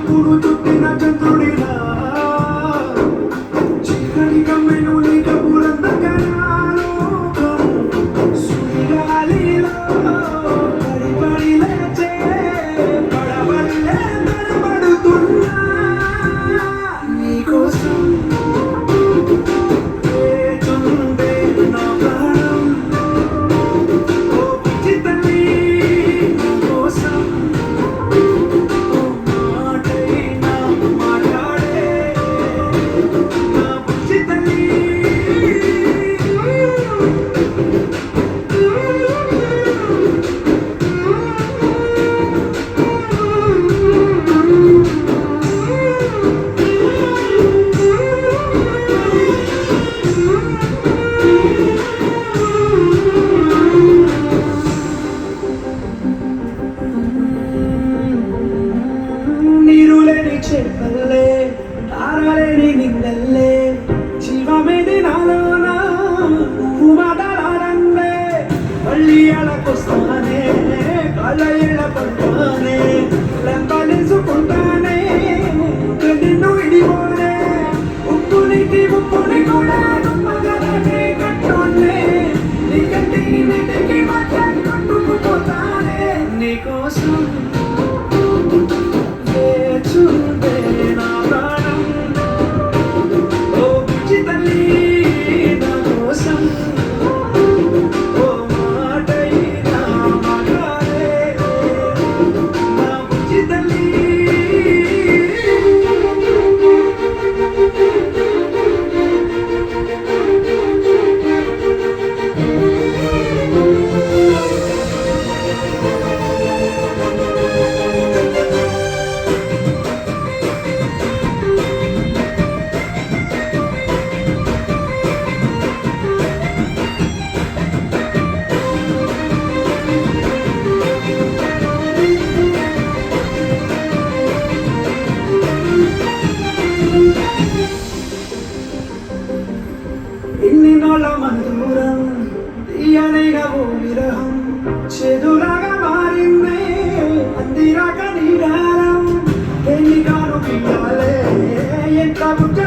చుట్టూరు చుట్టిన చంద్రుడిలా చీకటి కమ్మెను నీక పురందకరాలోకం సుడిగాలిలో పడి పడి లేచే పడవల్లే తడబడుతున్నా నీకోసం వేచుందే నా ప్రాణం ఓ పిచ్చి తల్లి నీకోసం ఓ మాటైనా మాట్లాడే నా పిచ్చి తల్లి నీరులేని చేపల్లే తారలేని నిందల్లే జీవమేది నాలోన నువ్వు మాట్లాడందే మళ్ళీ అడకొస్తానే కళ్ళ ఎళ్ళ పడతానే లెంపలేసుకుంటానే నిన్ను ఇడిపోనే ఉప్పు నీటి ఉప్పుని కూడా నమ్మగలనే కట్టోనే నీ కంటి నీటికి మధ్య కొట్టుకుపోతానే నీకోసం వేచుందే నా ప్రాణం ఓ పిచ్చి తల్లి నా కోసం ఓ మాటైనా మాట్లాడే నా పిచ్చి తల్లి ఇన్ని నాళ్ళ మందూరం తీయనైన ఓ విరహం చెదులాగా మారిందే అందిరాక నీడారం ఎన్ని కాను పియ్యాలే ఎంత ముచ్చ